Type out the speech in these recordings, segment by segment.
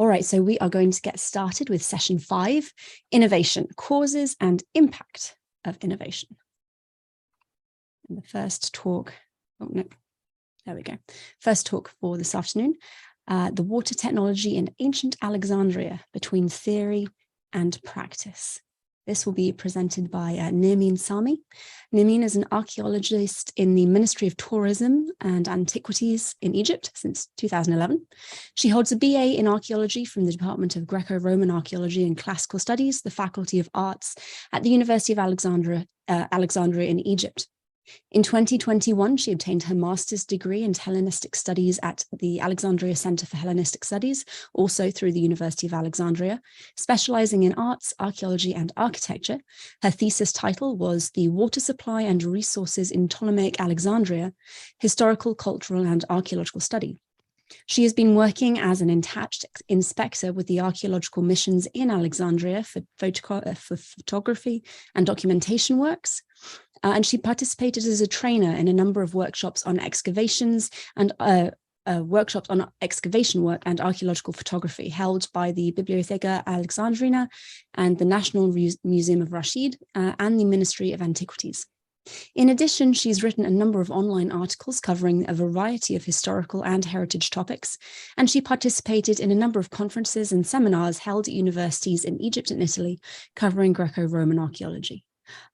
All right, so we are going to get started with session 5, Innovation, Causes and Impact of Innovation. And the first talk, oh no, there we go. First talk for this afternoon, the water technology in ancient Alexandria between theory and practice. This will be presented by Nermine Sami. Nermine is an archaeologist in the Ministry of Tourism and Antiquities in Egypt since 2011. She holds a BA in archaeology from the Department of Greco-Roman Archaeology and Classical Studies, the Faculty of Arts at the University of Alexandria in Egypt. In 2021, she obtained her master's degree in Hellenistic Studies at the Alexandria Center for Hellenistic Studies, also through the University of Alexandria, specializing in arts, archaeology, and architecture. Her thesis title was The Water Supply and Resources in Ptolemaic Alexandria, Historical, Cultural, and Archaeological Study. She has been working as an attached inspector with the archaeological missions in Alexandria for photography and documentation works. And she participated as a trainer in a number of workshops on excavations and workshops on excavation work and archaeological photography held by the Bibliotheca Alexandrina and the National Museum of Rashid and the Ministry of Antiquities. In addition, she's written a number of online articles covering a variety of historical and heritage topics, and she participated in a number of conferences and seminars held at universities in Egypt and Italy covering Greco-Roman archaeology.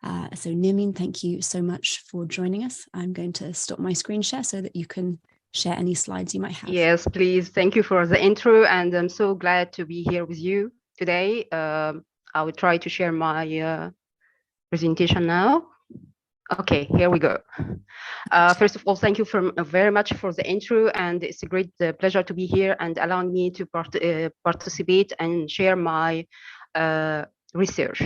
So Nermine, thank you so much for joining us. I'm going to stop my screen share so that you can share any slides you might have. Yes, please. Thank you for the intro, and I'm so glad to be here with you today. I will try to share my presentation now. Okay, here we go. First of all, thank you very much for the intro, and it's a great pleasure to be here and allowing me to participate and share my research.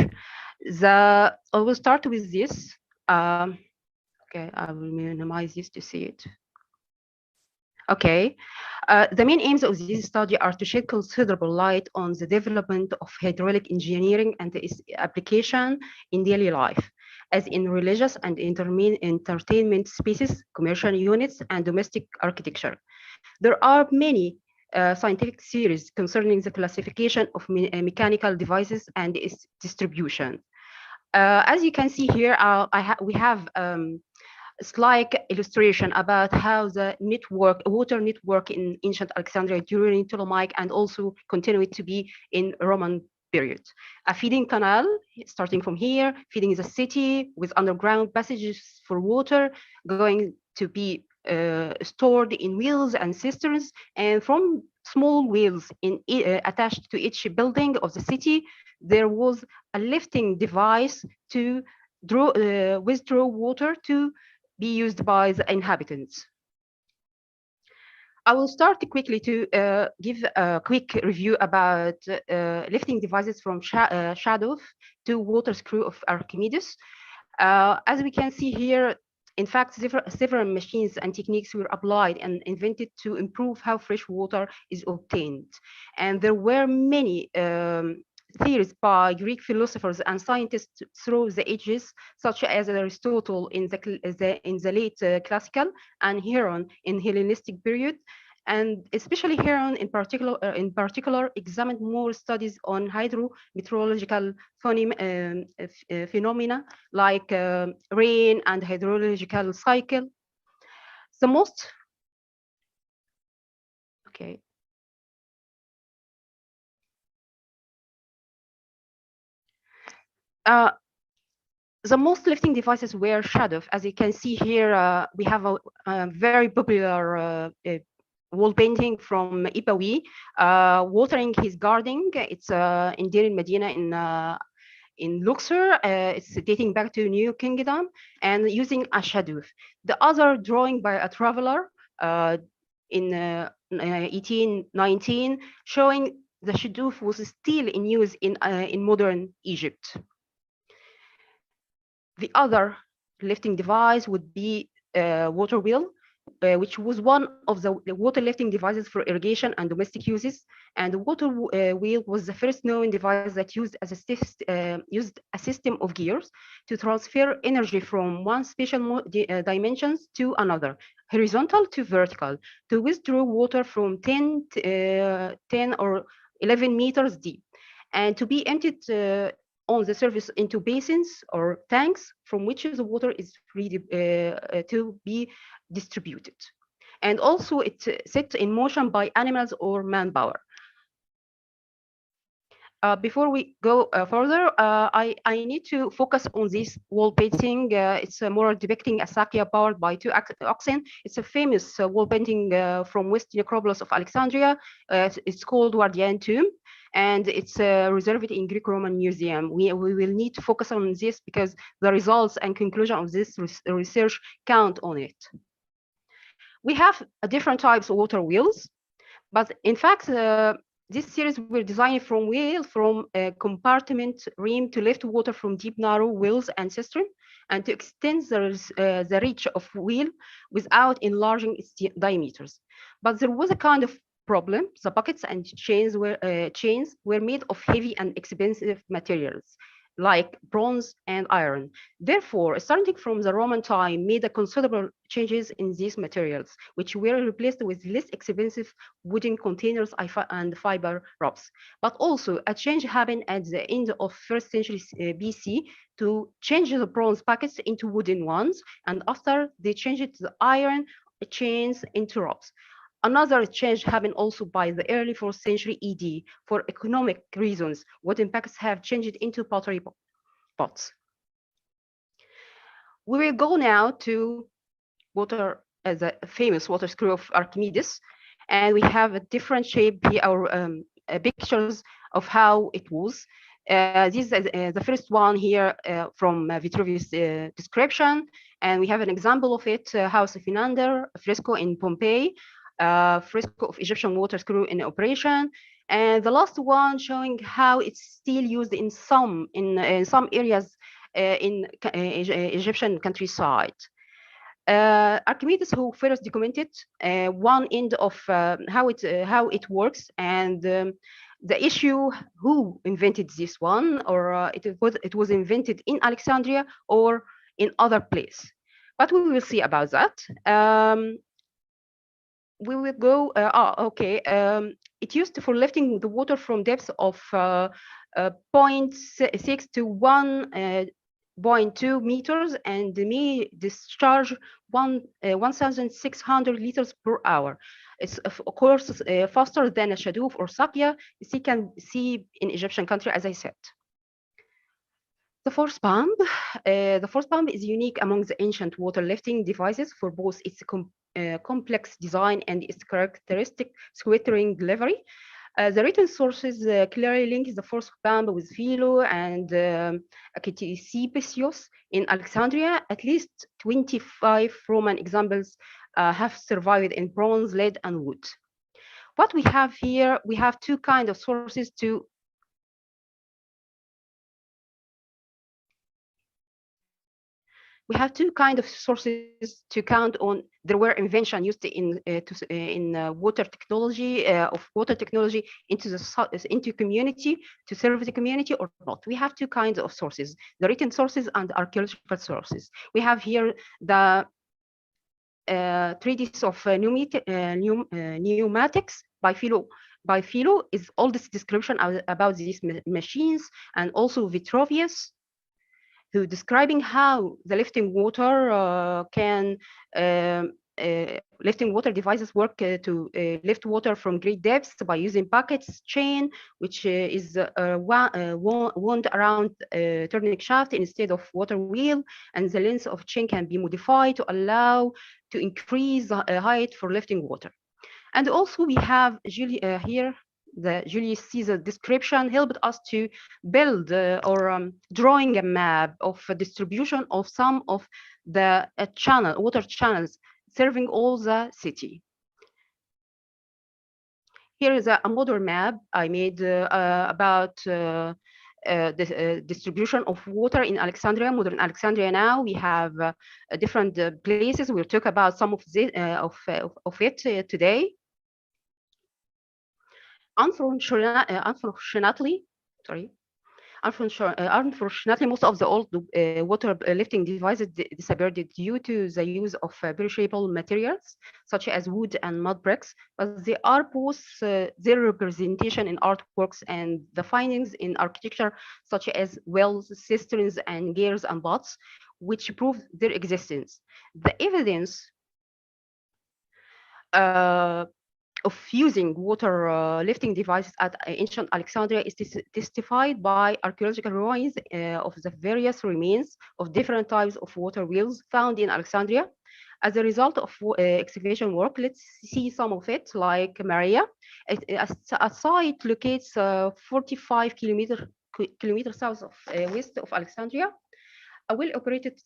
I will start with this. Okay, I will minimize this to see it. Okay, the main aims of this study are to shed considerable light on the development of hydraulic engineering and its application in daily life, as in religious and entertainment spaces, commercial units, and domestic architecture. There are many scientific theories concerning the classification of mechanical devices and its distribution. As you can see here, we have slide illustration about how the water network in ancient Alexandria during Ptolemaic and also continued to be in Roman period. A feeding canal starting from here, feeding the city with underground passages for water going to be stored in wheels and cisterns, and from small wheels attached to each building of the city, there was a lifting device to withdraw water to be used by the inhabitants. I will start quickly to give a quick review about lifting devices from Shadow to water screw of Archimedes. As we can see here, in fact, several machines and techniques were applied and invented to improve how fresh water is obtained. And there were many theories by Greek philosophers and scientists through the ages, such as Aristotle in the late classical and Heron in Hellenistic period, and especially Heron in particular examined more studies on hydrometeorological phenomena like rain and hydrological cycle. The most the most lifting devices were Shadow. As you can see here, we have a very popular wall painting from Ipawi, watering his garden. It's in Deir el-Medina in Luxor. It's dating back to New Kingdom and using a shadow. The other drawing by a traveler in 1819, showing the shadoof was still in use in modern Egypt. The other lifting device would be water wheel, which was one of the water lifting devices for irrigation and domestic uses. And the water wheel was the first known device that used a system of gears to transfer energy from one spatial dimensions to another, horizontal to vertical, to withdraw water from 10 or 11 meters deep, and to be emptied on the surface into basins or tanks from which the water is free to be distributed. And also it's set in motion by animals or manpower. Before we go further, I need to focus on this wall painting. It's more depicting a Sakia powered by two oxen. It's a famous wall painting from West Necropolis of Alexandria. It's called Wardian Tomb, and it's reserved in Greek-Roman Museum. We will need to focus on this because the results and conclusion of this research count on it. We have different types of water wheels, but in fact, this series were designed from wheel from compartment rim to lift water from deep narrow wells and cistern, and to extend the reach of wheel without enlarging its diameters. But there was a kind of problem. The buckets and chains were made of heavy and expensive materials like bronze and iron. Therefore, starting from the Roman time, made a considerable changes in these materials, which were replaced with less expensive wooden containers and fiber ropes. But also, a change happened at the end of 1st century BC to change the bronze packets into wooden ones, and after they changed the iron chains into ropes. Another change happened also by the early 4th century ED for economic reasons. Wooden packets have changed into pottery pots. We will go now to water, the famous water screw of Archimedes, and we have a different shape here, our pictures of how it was. This is the first one here from Vitruvius' description, and we have an example of it, House of Finander, a fresco in Pompeii, fresco of Egyptian water screw in operation, and the last one showing how it's still used in some areas in Egyptian countryside. Archimedes, who first documented one end of how it works, and the issue who invented this one, or it was invented in Alexandria or in other place. But we will see about that. We will go. Okay. It used for lifting the water from depths of 0.6 to 1.2 meters, and may discharge 1,600 liters per hour. It's of course faster than a Shadoof or Sakia. You can see in Egyptian country, as I said. The force pump. The force pump is unique among the ancient water lifting devices for both its complex design and its characteristic scattering delivery. The written sources clearly link the force pump with Philo and Ctesippus in Alexandria. At least 25 Roman examples have survived in bronze, lead, and wood. What we have here, we have two kinds of sources to count on. There were inventions used in water technology into community to serve the community or not. We have two kinds of sources: the written sources and archaeological sources. We have here the treatise of pneumatics by Philo. By Philo is oldest description about these machines, and also Vitruvius, who describing how the lifting water lifting water devices work to lift water from great depths by using buckets, chain, which is wound around a turning shaft instead of water wheel, and the length of chain can be modified to allow to increase the height for lifting water. And also we have here the Julius Caesar description helped us to build drawing a map of a distribution of some of the water channels serving all the city. Here is a modern map I made about the distribution of water in Alexandria, modern Alexandria. Now we have different places. We'll talk about some of it today. Unfortunately, Unfortunately, most of the old water lifting devices disappeared due to the use of perishable materials such as wood and mud bricks, but they are both their representation in artworks and the findings in architecture such as wells, cisterns, and gears and pots, which prove their existence. The evidence uh, of using water lifting devices at ancient Alexandria is testified by archaeological ruins of the various remains of different types of water wheels found in Alexandria. As a result of excavation work, let's see some of it, like Maria. A site locates 45 kilometers south of west of Alexandria, a well operated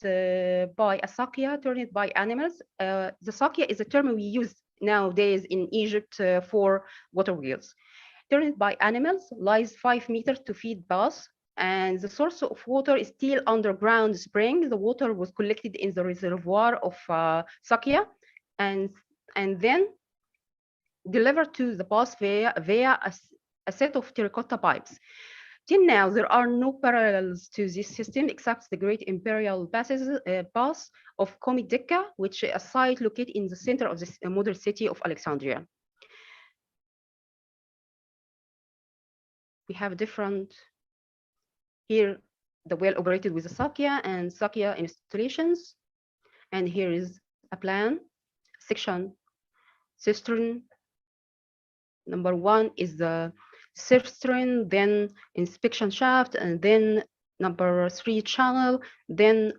by a Sakia turned by animals. The Sakia is a term we use nowadays in Egypt for water wheels. Turned by animals lies 5 meters to feed baths, and the source of water is still underground spring. The water was collected in the reservoir of Sakia and then delivered to the baths via a set of terracotta pipes. Till now, there are no parallels to this system except the great imperial baths of Komideka, which is a site located in the center of the modern city of Alexandria. We have different, here, the well operated with the Sakia and Sakia installations. And here is a plan, section, cistern. Number one is the cistern, then inspection shaft, and then number 3 channel, then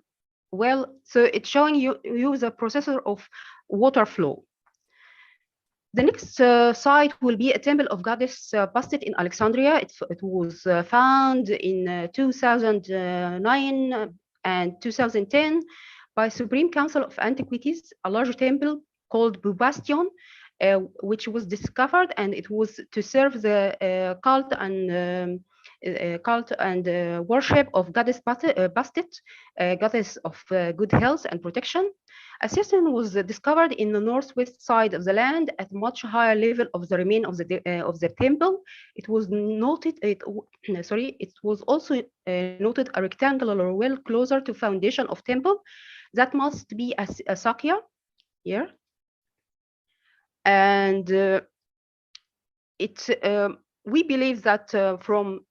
well, so it's showing you the processor of water flow. The next site will be a temple of goddess Bastet in Alexandria. It was found in 2009 and 2010 by Supreme Council of Antiquities, a large temple called Bubastion, which was discovered, and it was to serve the cult and worship of goddess Bastet, goddess of good health and protection. A cistern was discovered in the northwest side of the land at much higher level of the remain of the temple. It was noted. It was also noted a rectangular well closer to foundation of temple. That must be a Sakia here. And we believe that from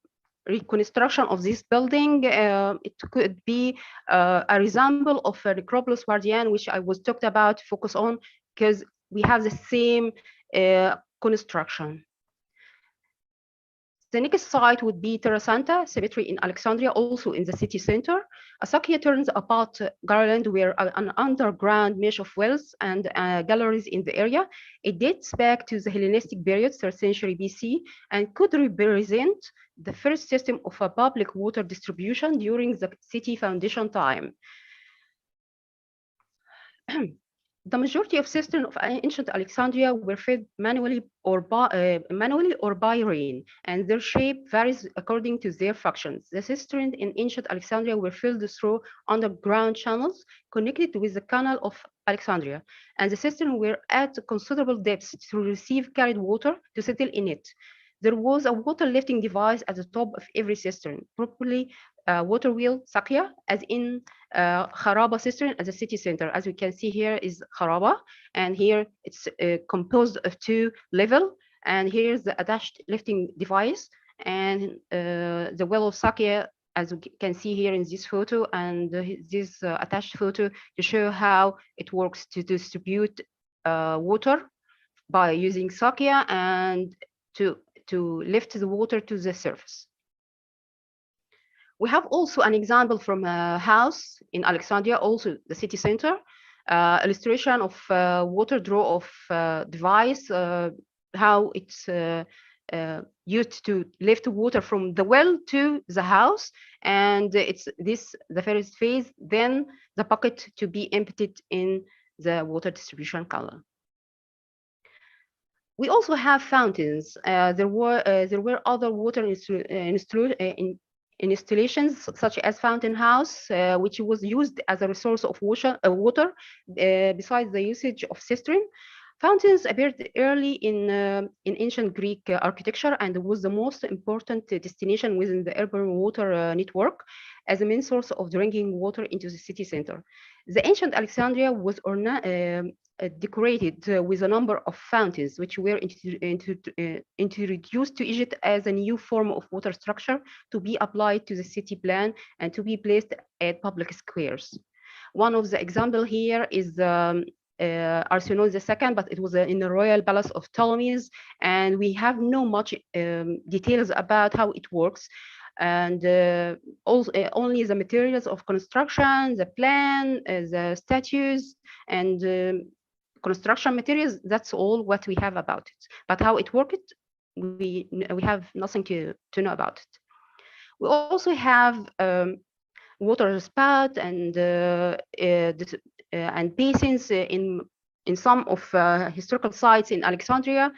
reconstruction of this building, it could be a resemble of a necropolis Wardian, which I was talked about, focus on, because we have the same construction. The next site would be Terra Santa Cemetery in Alexandria, also in the city center. Sakia turns a pot garland where an underground mesh of wells and galleries in the area. It dates back to the Hellenistic period, 3rd century BC, and could represent the first system of a public water distribution during the city foundation time. The majority of cisterns of ancient Alexandria were fed manually or by rain, and their shape varies according to their functions. The cisterns in ancient Alexandria were filled through underground channels connected with the canal of Alexandria, and the cisterns were at considerable depths to receive carried water to settle in it. There was a water lifting device at the top of every cistern, probably water wheel Sakia, as in Kharaba cistern at the city center. As we can see here is Kharaba, and here it's composed of 2 levels, and here's the attached lifting device, and the well of Sakia, as we can see here in this photo, and this attached photo to show how it works to distribute water by using Sakia and to lift the water to the surface. We have also an example from a house in Alexandria, also the city center, illustration of water draw of device, how it's used to lift water from the well to the house, and it's the first phase, then the bucket to be emptied in the water distribution canal. We also have fountains. There were other water installations such as fountain house, which was used as a resource of water besides the usage of cistern. Fountains appeared early in ancient Greek architecture and was the most important destination within the urban water network as a main source of drinking water into the city center. The ancient Alexandria was decorated with a number of fountains, which were introduced to Egypt as a new form of water structure to be applied to the city plan and to be placed at public squares. One of the example here is Arsinoe II, but it was in the royal palace of Ptolemies, and we have no much details about how it works. And also, only the materials of construction, the plan, the statues, and construction materials. That's all what we have about it. But how it worked, we have nothing to know about it. We also have water spout and basins in some of historical sites in Alexandria,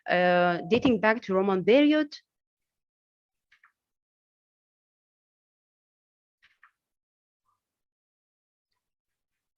dating back to Roman period.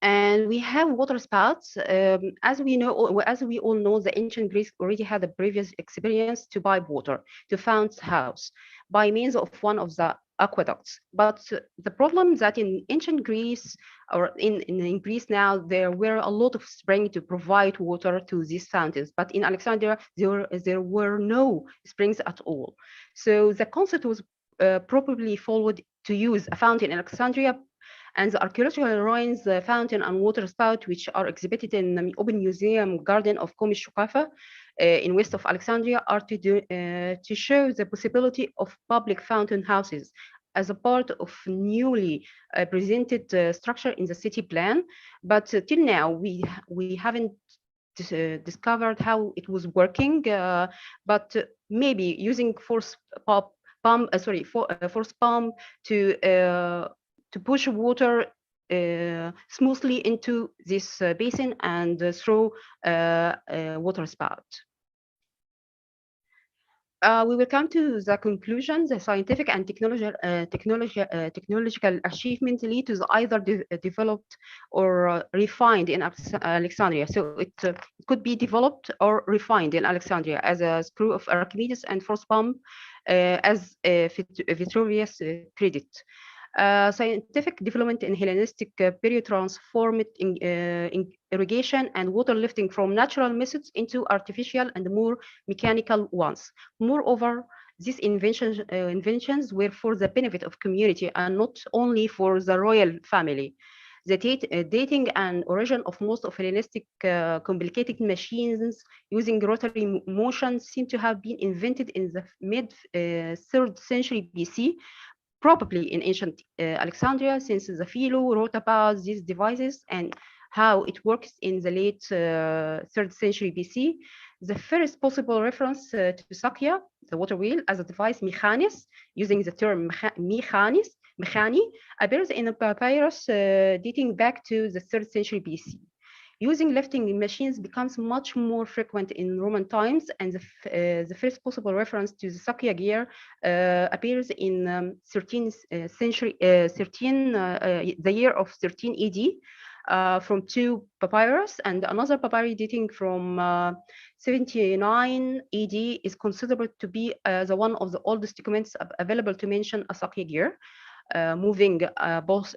And we have water spouts. As we all know, the ancient Greeks already had a previous experience to pipe water to Fountain's house by means of one of the aqueducts. But the problem that in ancient Greece, or in Greece now, there were a lot of springs to provide water to these fountains. But in Alexandria, there were no springs at all. So the concept was probably followed to use a fountain in Alexandria, and the archaeological ruins, the fountain and water spout, which are exhibited in the open museum garden of Kom Shukafa in west of Alexandria, are to show the possibility of public fountain houses as a part of newly presented structure in the city plan. But till now, we haven't discovered how it was working. But maybe using force pump to push water smoothly into this basin and through water spout. We will come to the conclusion. The scientific and technological achievement lead to either developed or refined in Alexandria. So it could be developed or refined in Alexandria as a screw of Archimedes and force pump as Vitruvius credit. Scientific development in Hellenistic period transformed in irrigation and water lifting from natural methods into artificial and more mechanical ones. Moreover, these inventions were for the benefit of community and not only for the royal family. The dating and origin of most of Hellenistic complicated machines using rotary motion seem to have been invented in the mid-3rd century BC, probably in ancient Alexandria, since the Philo wrote about these devices and how it works in the late 3rd century BC. The first possible reference to Sakia, the water wheel, as a device mechanis, using the term mechani, appears in a papyrus dating back to the 3rd century BC. Using lifting machines becomes much more frequent in Roman times, and the first possible reference to the Sakia gear appears in 13th century, the year of 13 AD, from 2 papyrus, and another papyrus dating from 79 AD is considered to be the one of the oldest documents available to mention a Sakia gear, moving about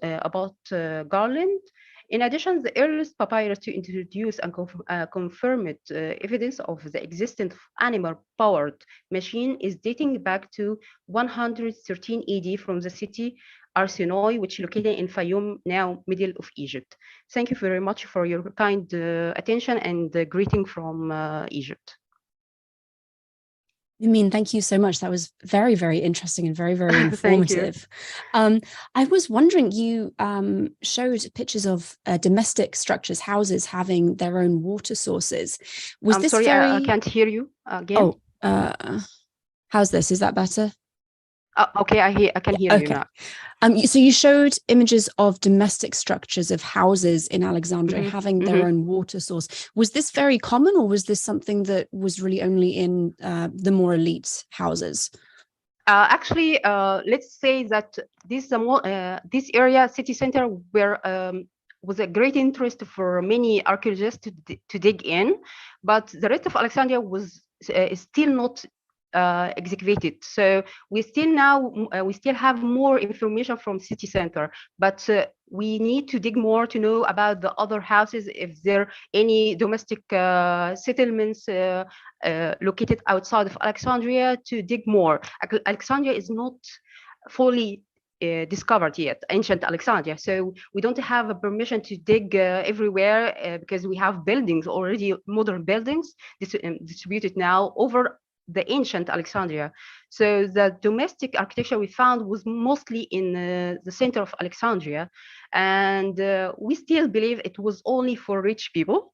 Garland. In addition, the earliest papyrus to introduce and confirmed evidence of the existence of animal-powered machine is dating back to 113 AD from the city Arsinoe, which is located in Fayoum, now middle of Egypt. Thank you very much for your kind attention and greeting from Egypt. Nermine, thank you so much. That was very, very interesting and very, very informative. I was wondering, you showed pictures of domestic structures, houses having their own water sources. Was I'm this sorry, very... I can't hear you again. Oh, how's this? Is that better? Okay, I can hear you now. So you showed images of domestic structures of houses in Alexandria having their own water source. Was this very common, or was this something that was really only in the more elite houses? Actually, let's say that this area, city center, were was a great interest for many archaeologists to dig in, but the rest of Alexandria was is still not excavated. So we still have more information from city center, but we need to dig more to know about the other houses, if there are any domestic settlements located outside of Alexandria, to dig more. Alexandria is not fully discovered yet, ancient Alexandria. So we don't have a permission to dig everywhere because we have buildings already, modern buildings distributed now over the ancient Alexandria. So the domestic architecture we found was mostly in the center of Alexandria. And we still believe it was only for rich people.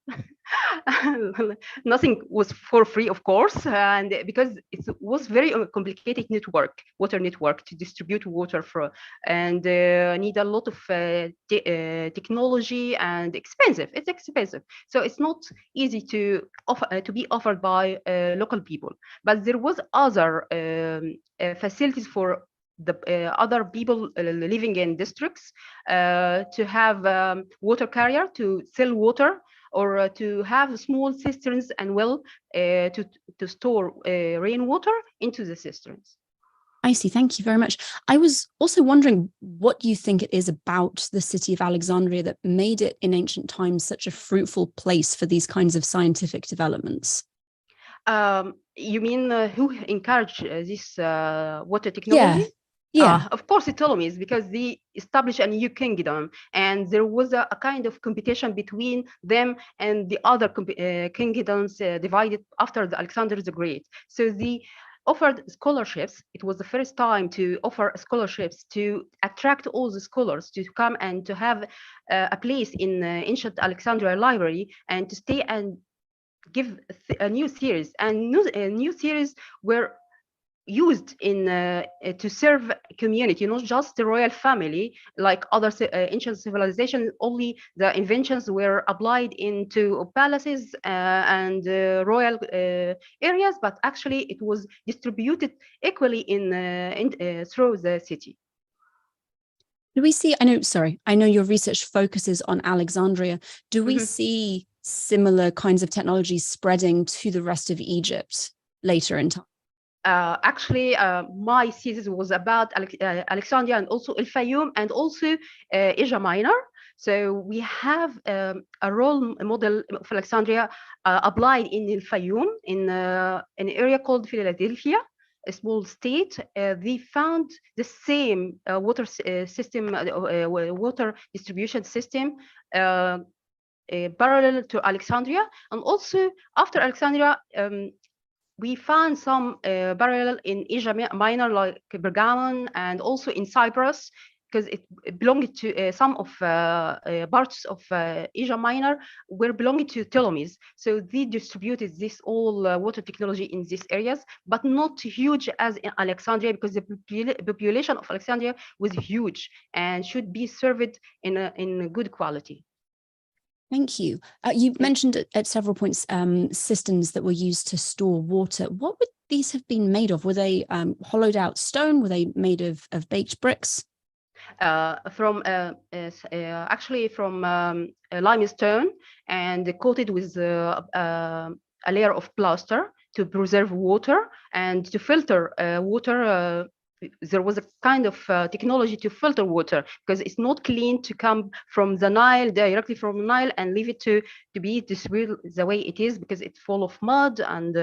Nothing was for free, of course, and because it was very complicated network, water network to distribute water for, and need a lot of technology and expensive. It's expensive, so it's not easy to offer to be offered by local people. But there was other facilities for the other people living in districts to have water carrier to sell water, or to have small cisterns and well to store rainwater into the cisterns. I see. Thank you very much. I was also wondering what you think it is about the city of Alexandria that made it in ancient times such a fruitful place for these kinds of scientific developments. You mean who encouraged this water technology? Yeah. Of course, Ptolemies, because they established a new kingdom, and there was a kind of competition between them and the other kingdoms divided after the Alexander the Great. So they offered scholarships. It was the first time to offer scholarships to attract all the scholars to come and to have a place in ancient Alexandria library and to stay and give a new series. And new series were used in to serve community, not just the royal family like other ancient civilizations. Only the inventions were applied into palaces and royal areas, but actually it was distributed equally through the city. Do we see, I know your research focuses on Alexandria. Do we see similar kinds of technologies spreading to the rest of Egypt later in time? Actually, my thesis was about Alexandria and also El Fayum and also Asia Minor. So we have a role model of Alexandria applied in El Fayum in an area called Philadelphia, a small state. They found the same water system, water distribution system parallel to Alexandria. And also after Alexandria, we found some parallel in Asia Minor, like Pergamon, and also in Cyprus, because it belonged to some of parts of Asia Minor were belonging to Ptolemies. So they distributed this all water technology in these areas, but not huge as in Alexandria, because the population of Alexandria was huge and should be served in good quality. Thank you. You mentioned at several points cisterns that were used to store water. What would these have been made of? Were they hollowed out stone? Were they made of baked bricks? Actually from limestone, and coated with a layer of plaster to preserve water and to filter water. There was a kind of technology to filter water, because it's not clean to come from the Nile, directly from the Nile, and leave it to be distributed the way it is, because it's full of mud and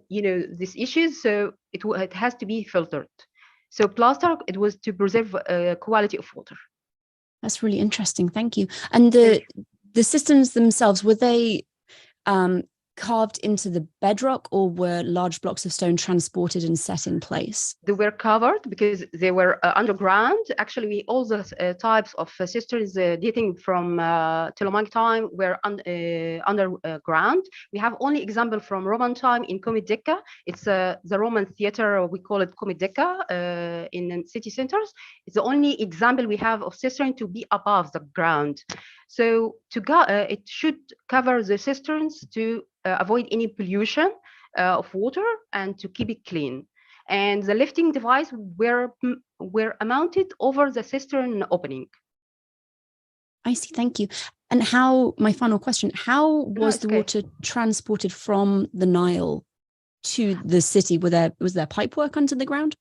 these issues. So it has to be filtered. So plaster, it was to preserve quality of water. That's really interesting. Thank you. And the cisterns themselves, were they carved into the bedrock, or were large blocks of stone transported and set in place? They were covered because they were underground. Actually, all the types of cisterns dating from Ptolemaic time were underground. We have only example from Roman time in Comedecca. It's the Roman theater, we call it Comedecca, in city centers. It's the only example we have of cistern to be above the ground. So it should cover the cisterns to avoid any pollution of water and to keep it clean. And the lifting device were mounted over the cistern opening. I see. Thank you. And how, my final question, how was the water transported from the Nile to the city? Was there pipe work under the ground?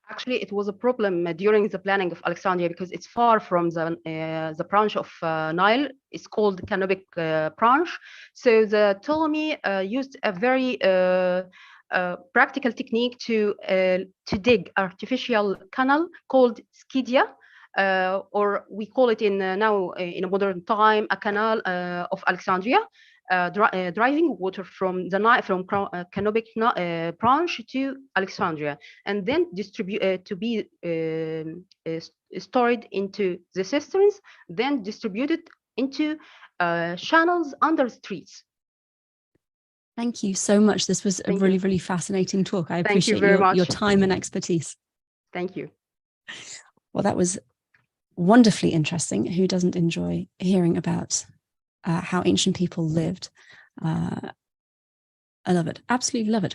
Actually, it was a problem during the planning of Alexandria because it's far from the branch of Nile. It's called the Canopic branch. So the Ptolemy used a very practical technique to dig artificial canal called Skydia, or we call it now in a modern time a canal of Alexandria. Driving water from the Nile, from Canopic branch to Alexandria, and then distribute to be stored into the cisterns, then distributed into channels under streets. Thank you so much. This was a really, really fascinating talk. I appreciate your time and expertise. Thank you. Well, that was wonderfully interesting. Who doesn't enjoy hearing about how ancient people lived? I love it. Absolutely love it.